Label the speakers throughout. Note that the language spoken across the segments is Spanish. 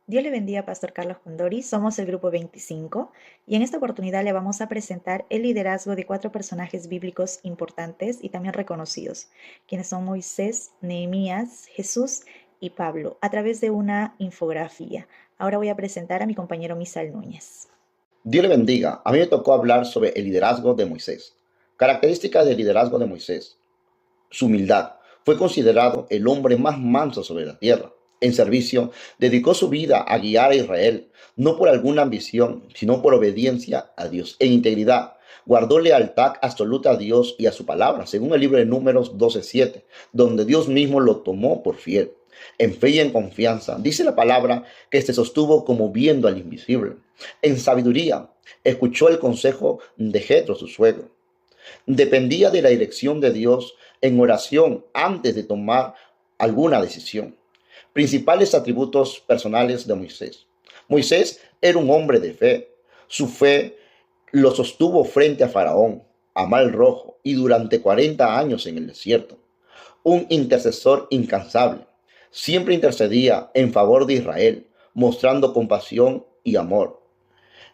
Speaker 1: Dios le bendiga, Pastor Carlos Condori. Somos el grupo 25 y en esta oportunidad le vamos a presentar el liderazgo de cuatro personajes bíblicos importantes y también reconocidos, quienes son Moisés, Nehemías, Jesús y Pablo, a través de una infografía. Ahora voy a presentar a mi compañero Misael Núñez.
Speaker 2: Dios le bendiga. A mí me tocó hablar sobre el liderazgo de Moisés. Características del liderazgo de Moisés. Su humildad. Fue considerado el hombre más manso sobre la tierra. En servicio, dedicó su vida a guiar a Israel, no por alguna ambición, sino por obediencia a Dios. En integridad, guardó lealtad absoluta a Dios y a su palabra, según el libro de Números 12:7, donde Dios mismo lo tomó por fiel. En fe y en confianza, dice la palabra que se sostuvo como viendo al invisible. En sabiduría, escuchó el consejo de Jetro, su suegro. Dependía de la dirección de Dios en oración antes de tomar alguna decisión. Principales atributos personales de Moisés. Moisés era un hombre de fe. Su fe lo sostuvo frente a Faraón, a Mar Rojo y durante 40 años en el desierto. Un intercesor incansable. Siempre intercedía en favor de Israel, mostrando compasión y amor.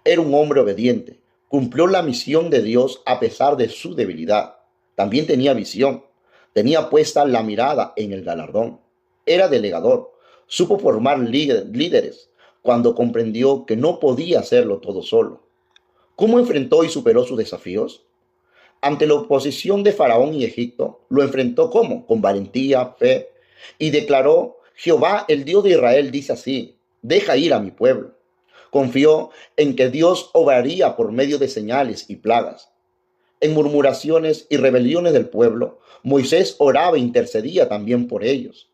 Speaker 2: Era un hombre obediente. Cumplió la misión de Dios a pesar de su debilidad. También tenía visión. Tenía puesta la mirada en el galardón. Era delegador. Supo formar líderes cuando comprendió que no podía hacerlo todo solo. ¿Cómo enfrentó y superó sus desafíos? Ante la oposición de Faraón y Egipto, lo enfrentó ¿cómo? Con valentía, fe, y declaró: Jehová, el Dios de Israel, dice así: deja ir a mi pueblo. Confió en que Dios obraría por medio de señales y plagas. En murmuraciones y rebeliones del pueblo, Moisés oraba e intercedía también por ellos.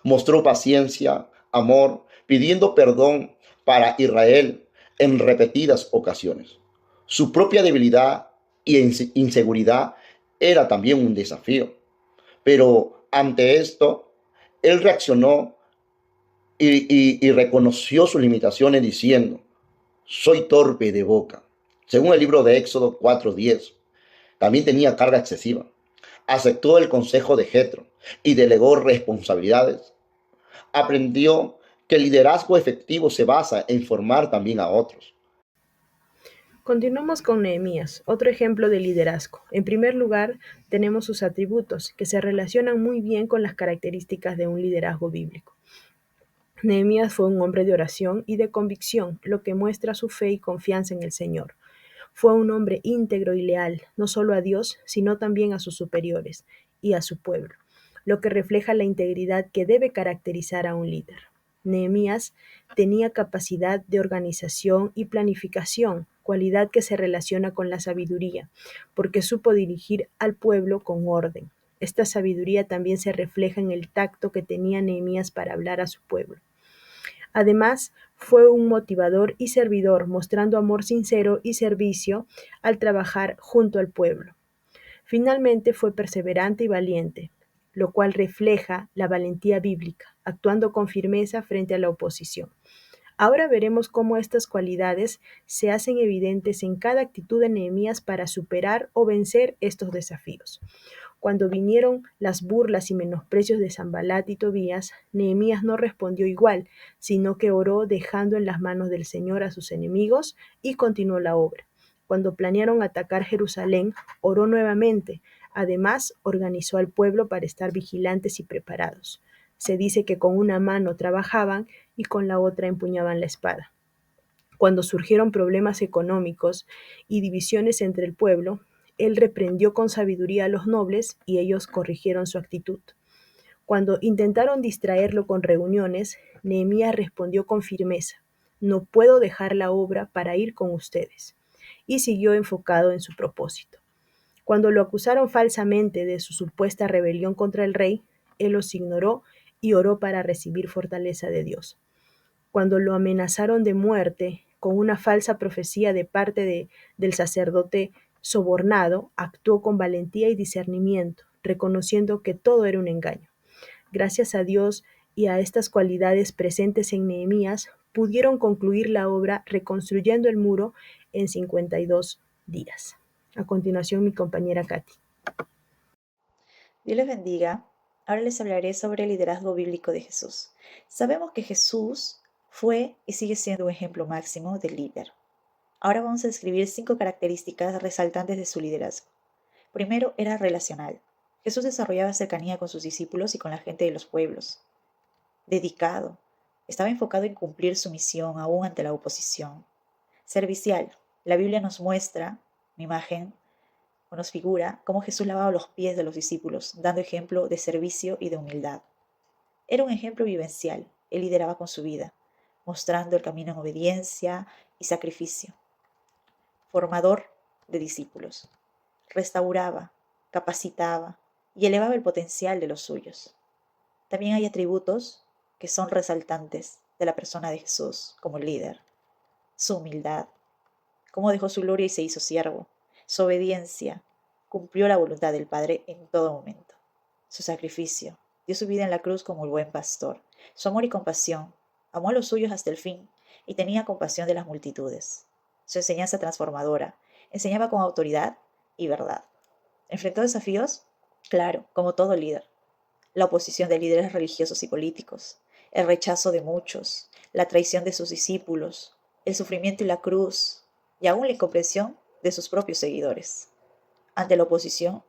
Speaker 2: Mostró paciencia, amor, pidiendo perdón para Israel en repetidas ocasiones. Su propia debilidad y inseguridad era también un desafío. Pero ante esto, él reaccionó y reconoció sus limitaciones diciendo: soy torpe de boca. Según el libro de Éxodo 4:10, también tenía carga excesiva. Aceptó el consejo de Jetro y delegó responsabilidades. Aprendió que el liderazgo efectivo se basa en formar también a otros.
Speaker 3: Continuamos con Nehemías, otro ejemplo de liderazgo. En primer lugar, tenemos sus atributos, que se relacionan muy bien con las características de un liderazgo bíblico. Nehemías fue un hombre de oración y de convicción, lo que muestra su fe y confianza en el Señor. Fue un hombre íntegro y leal, no solo a Dios, sino también a sus superiores y a su pueblo, lo que refleja la integridad que debe caracterizar a un líder. Nehemías tenía capacidad de organización y planificación, cualidad que se relaciona con la sabiduría, porque supo dirigir al pueblo con orden. Esta sabiduría también se refleja en el tacto que tenía Nehemías para hablar a su pueblo. Además, fue un motivador y servidor, mostrando amor sincero y servicio al trabajar junto al pueblo. Finalmente, fue perseverante y valiente, lo cual refleja la valentía bíblica, actuando con firmeza frente a la oposición. Ahora veremos cómo estas cualidades se hacen evidentes en cada actitud de Nehemías para superar o vencer estos desafíos. Cuando vinieron las burlas y menosprecios de Sanbalat y Tobías, Nehemías no respondió igual, sino que oró dejando en las manos del Señor a sus enemigos y continuó la obra. Cuando planearon atacar Jerusalén, oró nuevamente. Además, organizó al pueblo para estar vigilantes y preparados. Se dice que con una mano trabajaban y con la otra empuñaban la espada. Cuando surgieron problemas económicos y divisiones entre el pueblo, él reprendió con sabiduría a los nobles y ellos corrigieron su actitud. Cuando intentaron distraerlo con reuniones, Nehemías respondió con firmeza: no puedo dejar la obra para ir con ustedes. Y siguió enfocado en su propósito. Cuando lo acusaron falsamente de su supuesta rebelión contra el rey, él los ignoró y oró para recibir fortaleza de Dios. Cuando lo amenazaron de muerte con una falsa profecía de parte del sacerdote sobornado, actuó con valentía y discernimiento, reconociendo que todo era un engaño. Gracias a Dios y a estas cualidades presentes en Nehemías, pudieron concluir la obra reconstruyendo el muro en 52 días. A continuación, mi compañera Katy.
Speaker 1: Dios les bendiga. Ahora les hablaré sobre el liderazgo bíblico de Jesús. Sabemos que Jesús Fue y sigue siendo un ejemplo máximo de líder. Ahora vamos a describir 5 características resaltantes de su liderazgo. Primero, era relacional. Jesús desarrollaba cercanía con sus discípulos y con la gente de los pueblos. Dedicado. Estaba enfocado en cumplir su misión aún ante la oposición. Servicial. La Biblia nos muestra una imagen o nos figura cómo Jesús lavaba los pies de los discípulos, dando ejemplo de servicio y de humildad. Era un ejemplo vivencial. Él lideraba con su vida, mostrando el camino en obediencia y sacrificio. Formador de discípulos. Restauraba, capacitaba y elevaba el potencial de los suyos. También hay atributos que son resaltantes de la persona de Jesús como líder. Su humildad, cómo dejó su gloria y se hizo siervo. Su obediencia, cumplió la voluntad del Padre en todo momento. Su sacrificio, dio su vida en la cruz como el buen pastor. Su amor y compasión, amó a los suyos hasta el fin y tenía compasión de las multitudes. Su enseñanza transformadora, enseñaba con autoridad y verdad. ¿Enfrentó desafíos? Claro, como todo líder. La oposición de líderes religiosos y políticos, el rechazo de muchos, la traición de sus discípulos, el sufrimiento y la cruz, y aún la incomprensión de sus propios seguidores. Ante la oposición,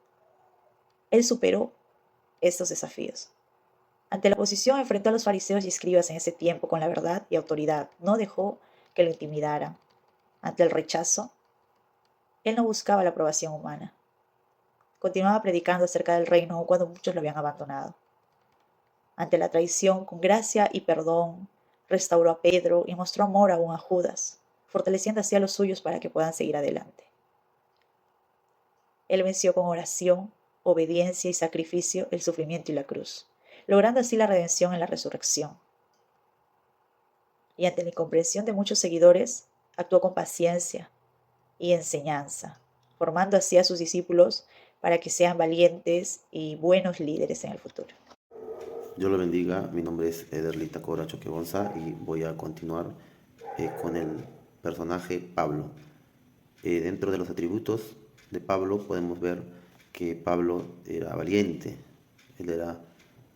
Speaker 1: él superó estos desafíos. Ante la oposición enfrentó a los fariseos y escribas en ese tiempo con la verdad y autoridad. No dejó que lo intimidaran. Ante el rechazo, él no buscaba la aprobación humana. Continuaba predicando acerca del reino aun cuando muchos lo habían abandonado. Ante la traición, con gracia y perdón, restauró a Pedro y mostró amor aún a Judas, fortaleciendo así a los suyos para que puedan seguir adelante. Él venció con oración, obediencia y sacrificio el sufrimiento y la cruz, logrando así la redención en la resurrección. Y ante la incomprensión de muchos seguidores, actuó con paciencia y enseñanza, formando así a sus discípulos para que sean valientes y buenos líderes en el futuro.
Speaker 4: Dios lo bendiga, mi nombre es Ederlita Cora Choquebonza y voy a continuar con el personaje Pablo. Dentro de los atributos de Pablo podemos ver que Pablo era valiente, él era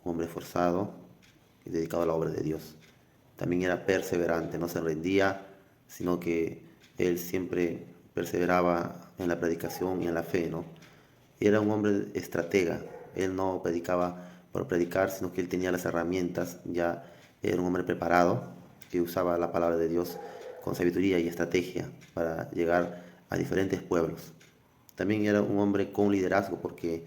Speaker 4: un hombre esforzado y dedicado a la obra de Dios. También era perseverante, no se rendía, sino que él siempre perseveraba en la predicación y en la fe, ¿no? Era un hombre estratega, él no predicaba por predicar, sino que él tenía las herramientas, ya era un hombre preparado, que usaba la palabra de Dios con sabiduría y estrategia para llegar a diferentes pueblos. También era un hombre con liderazgo, porque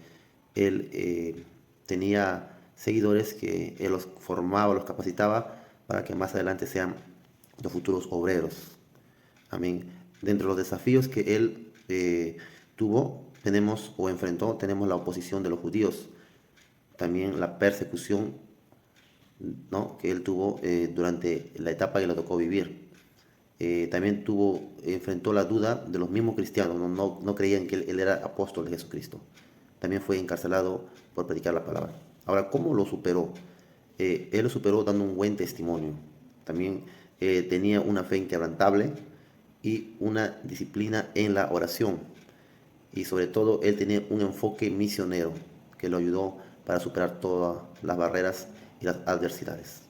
Speaker 4: él tenía seguidores que él los formaba, los capacitaba para que más adelante sean los futuros obreros. Amén. Dentro de los desafíos que él tuvo, tenemos o enfrentó, tenemos la oposición de los judíos, también la persecución, ¿no?, que él tuvo durante la etapa que le tocó vivir. También enfrentó la duda de los mismos cristianos, no creían que él era apóstol de Jesucristo. También fue encarcelado por predicar la palabra. Ahora, ¿cómo lo superó? Él lo superó dando un buen testimonio. También tenía una fe inquebrantable y una disciplina en la oración. Y sobre todo, él tenía un enfoque misionero que lo ayudó para superar todas las barreras y las adversidades.